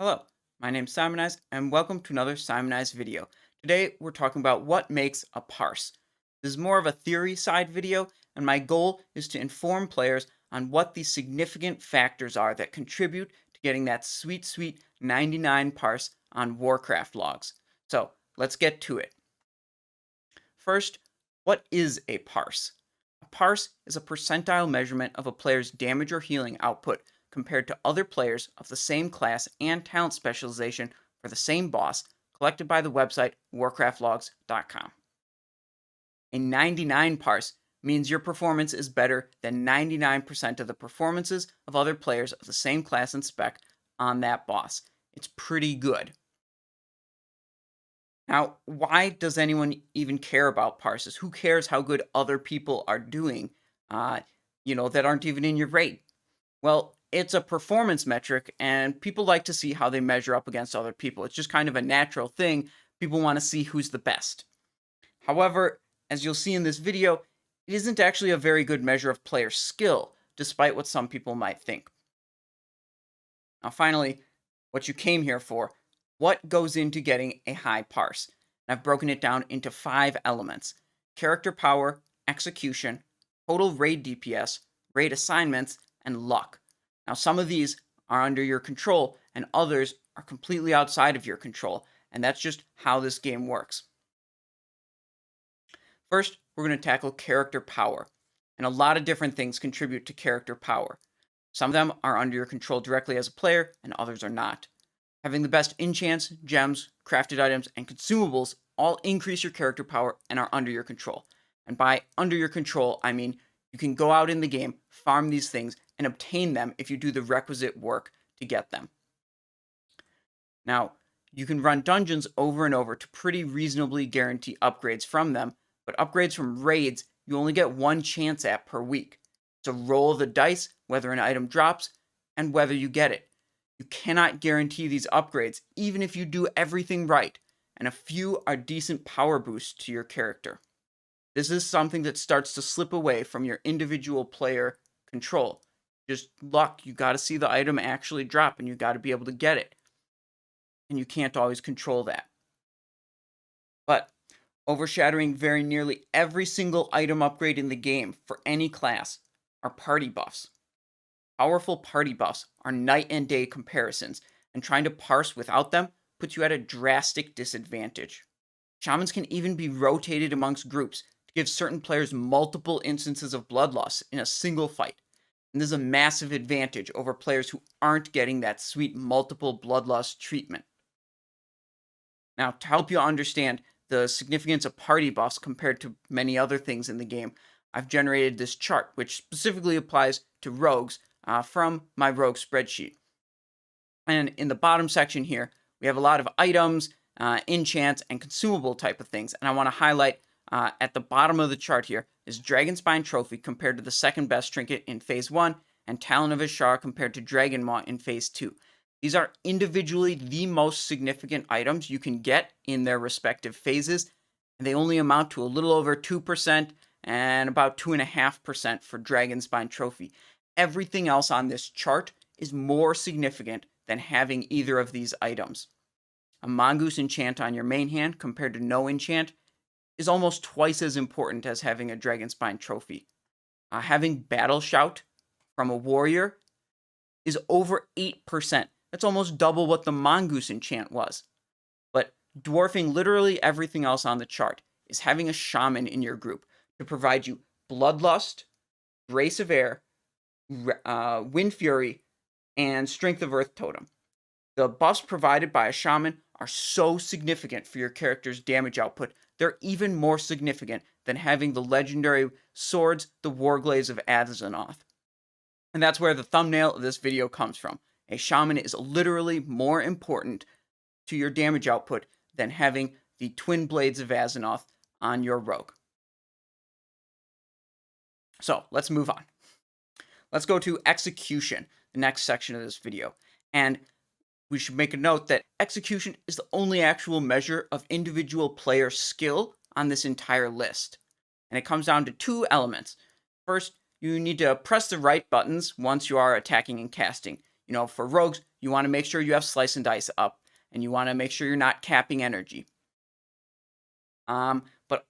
Hello, my name's Simonize, and welcome to another Simonize video. Today, we're talking about what makes a parse. This is more of a theory side video, and my goal is to inform players on what the significant factors are that contribute to getting that sweet, sweet 99 parse on Warcraft logs. So, let's get to it. First, what is a parse? A parse is a percentile measurement of a player's damage or healing output compared to other players of the same class and talent specialization for the same boss, collected by the website warcraftlogs.com. A 99 parse means your performance is better than 99% of the performances of other players of the same class and spec on that boss. It's pretty good. Now, why does anyone even care about parses? Who cares how good other people are doing, that aren't even in your raid? Well, it's a performance metric, and people like to see how they measure up against other people. It's just kind of a natural thing. People want to see who's the best. However, as you'll see in this video, it isn't actually a very good measure of player skill, despite what some people might think. Now, finally, what you came here for. What goes into getting a high parse? And I've broken it down into 5 elements: character power, execution, total raid DPS, raid assignments, and luck. Now, some of these are under your control, and others are completely outside of your control, and that's just how this game works. First, we're going to tackle character power, and a lot of different things contribute to character power. Some of them are under your control directly as a player, and others are not. Having the best enchants, gems, crafted items, and consumables all increase your character power and are under your control. And by under your control, I mean you can go out in the game, farm these things, and obtain them if you do the requisite work to get them. Now, you can run dungeons over and over to pretty reasonably guarantee upgrades from them, but upgrades from raids you only get one chance at per week. It's a roll of the dice whether an item drops and whether you get it. You cannot guarantee these upgrades, even if you do everything right, and a few are decent power boosts to your character. This is something that starts to slip away from your individual player control. Just luck, you gotta see the item actually drop, and you gotta be able to get it. And you can't always control that. But overshadowing very nearly every single item upgrade in the game for any class are party buffs. Powerful party buffs are night and day comparisons, and trying to parse without them puts you at a drastic disadvantage. Shamans can even be rotated amongst groups to give certain players multiple instances of blood loss in a single fight, and this is a massive advantage over players who aren't getting that sweet multiple blood loss treatment. Now, to help you understand the significance of party buffs compared to many other things in the game, I've generated this chart, which specifically applies to rogues from my rogue spreadsheet. And in the bottom section here, we have a lot of items, enchants, and consumable type of things. And I want to highlight at the bottom of the chart here is Dragonspine Trophy compared to the second best trinket in Phase 1, and Talon of Ashar compared to Dragon Maw in Phase 2. These are individually the most significant items you can get in their respective phases, and they only amount to a little over 2% and about 2.5% for Dragonspine Trophy. Everything else on this chart is more significant than having either of these items. A Mongoose enchant on your main hand compared to no enchant is almost twice as important as having a Dragonspine Trophy. Having Battle Shout from a warrior is over 8%. That's almost double what the Mongoose enchant was. But dwarfing literally everything else on the chart is having a Shaman in your group to provide you Bloodlust, Grace of Air, Wind Fury, and Strength of Earth Totem. The buffs provided by a Shaman are so significant for your character's damage output, they're even more significant than having the legendary swords, the Warglaives of Azzanoth. And that's where the thumbnail of this video comes from. A Shaman is literally more important to your damage output than having the Twin Blades of Azzanoth on your rogue. So, let's move on. Let's go to execution, the next section of this video. And we should make a note that execution is the only actual measure of individual player skill on this entire list. And it comes down to 2 elements. First, you need to press the right buttons once you are attacking and casting. For rogues, you want to make sure you have slice and dice up, and you want to make sure you're not capping energy. But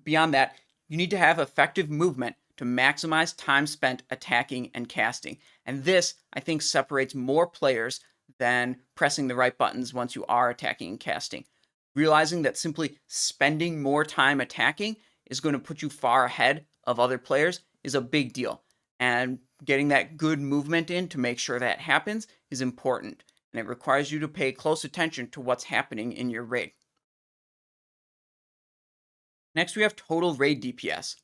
beyond that, you need to have effective movement to maximize time spent attacking and casting. And this, I think, separates more players than pressing the right buttons once you are attacking and casting. Realizing that simply spending more time attacking is going to put you far ahead of other players is a big deal. And getting that good movement in to make sure that happens is important. And it requires you to pay close attention to what's happening in your raid. Next, we have total raid DPS.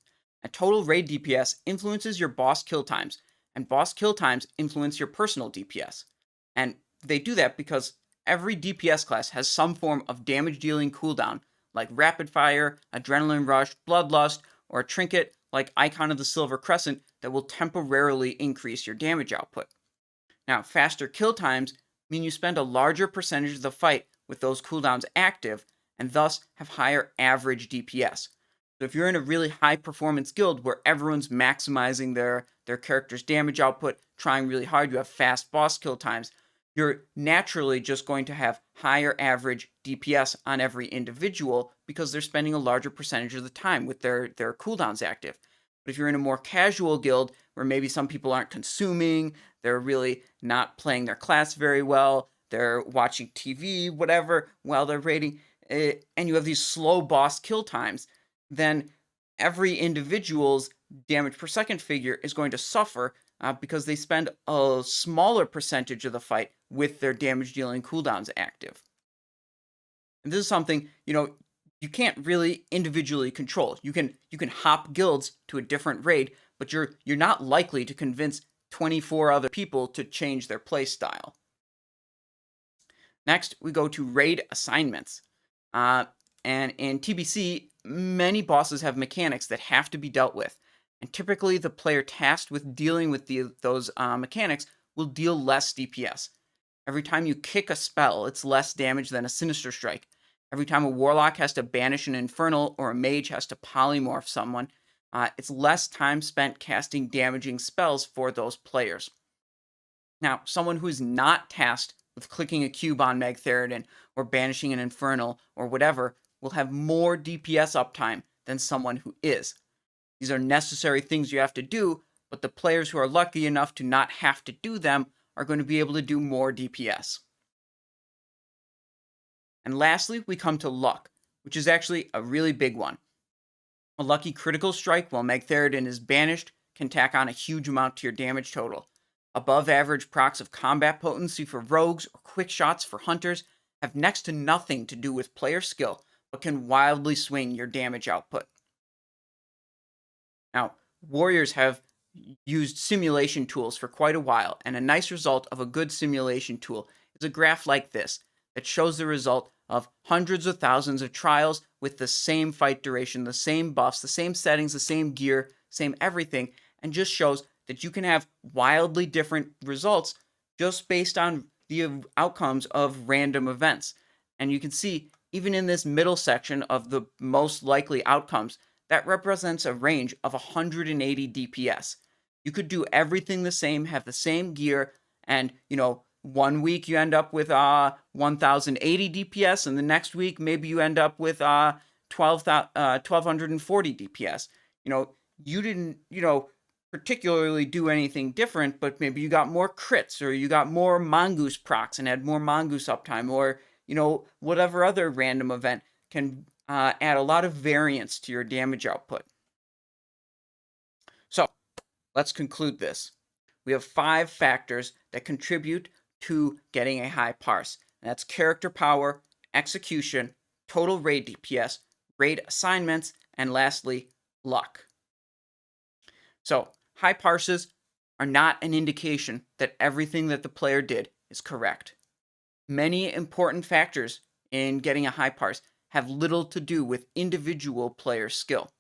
And total raid DPS influences your boss kill times, and boss kill times influence your personal DPS. And they do that because every DPS class has some form of damage dealing cooldown, like rapid fire, adrenaline rush, bloodlust, or a trinket like Icon of the Silver Crescent that will temporarily increase your damage output. Now, faster kill times mean you spend a larger percentage of the fight with those cooldowns active, and thus have higher average DPS. So if you're in a really high performance guild where everyone's maximizing their character's damage output, trying really hard, you have fast boss kill times, you're naturally just going to have higher average DPS on every individual because they're spending a larger percentage of the time with their cooldowns active. But if you're in a more casual guild where maybe some people aren't consuming, they're really not playing their class very well, they're watching TV, whatever, while they're raiding, and you have these slow boss kill times, then every individual's damage per second figure is going to suffer because they spend a smaller percentage of the fight with their damage dealing cooldowns active. And this is something, you can't really individually control. You can hop guilds to a different raid, but you're not likely to convince 24 other people to change their play style. Next, we go to raid assignments. And in TBC, many bosses have mechanics that have to be dealt with. And typically, the player tasked with dealing with those mechanics will deal less DPS. Every time you kick a spell, it's less damage than a Sinister Strike. Every time a Warlock has to banish an Infernal or a Mage has to polymorph someone, it's less time spent casting damaging spells for those players. Now, someone who is not tasked with clicking a cube on Magtheridon or banishing an Infernal or whatever will have more DPS uptime than someone who is. These are necessary things you have to do, but the players who are lucky enough to not have to do them are going to be able to do more DPS. And lastly, we come to luck, which is actually a really big one. A lucky critical strike while Magtheridon is banished can tack on a huge amount to your damage total. Above average procs of combat potency for rogues or quick shots for hunters have next to nothing to do with player skill, but can wildly swing your damage output. Now, warriors have used simulation tools for quite a while, and a nice result of a good simulation tool is a graph like this that shows the result of hundreds of thousands of trials with the same fight duration, the same buffs, the same settings, the same gear, same everything, and just shows that you can have wildly different results just based on the outcomes of random events. And you can see, even in this middle section of the most likely outcomes, that represents a range of 180 DPS. You could do everything the same, have the same gear, and, 1 week you end up with 1080 DPS, and the next week maybe you end up with 1240 DPS. You didn't, particularly do anything different, but maybe you got more crits, or you got more mongoose procs and had more mongoose uptime, or, whatever other random event can add a lot of variance to your damage output. So let's conclude this. We have 5 factors that contribute to getting a high parse. And that's character power, execution, total raid DPS, raid assignments, and lastly, luck. So high parses are not an indication that everything that the player did is correct. Many important factors in getting a high parse have little to do with individual player skill.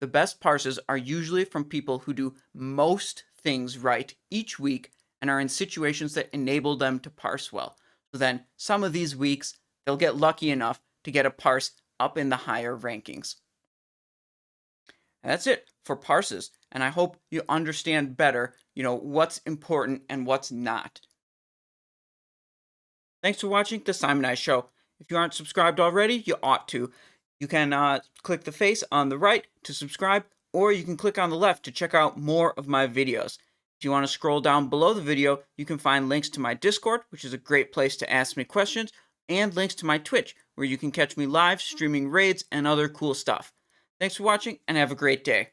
The best parses are usually from people who do most things right each week and are in situations that enable them to parse well. So then, some of these weeks, they'll get lucky enough to get a parse up in the higher rankings. And that's it for parses, and I hope you understand better, what's important and what's not. Thanks for watching The Simon I Show. If you aren't subscribed already, you ought to. You can click the face on the right to subscribe, or you can click on the left to check out more of my videos. If you want to scroll down below the video, you can find links to my Discord, which is a great place to ask me questions, and links to my Twitch, where you can catch me live streaming raids and other cool stuff. Thanks for watching, and have a great day.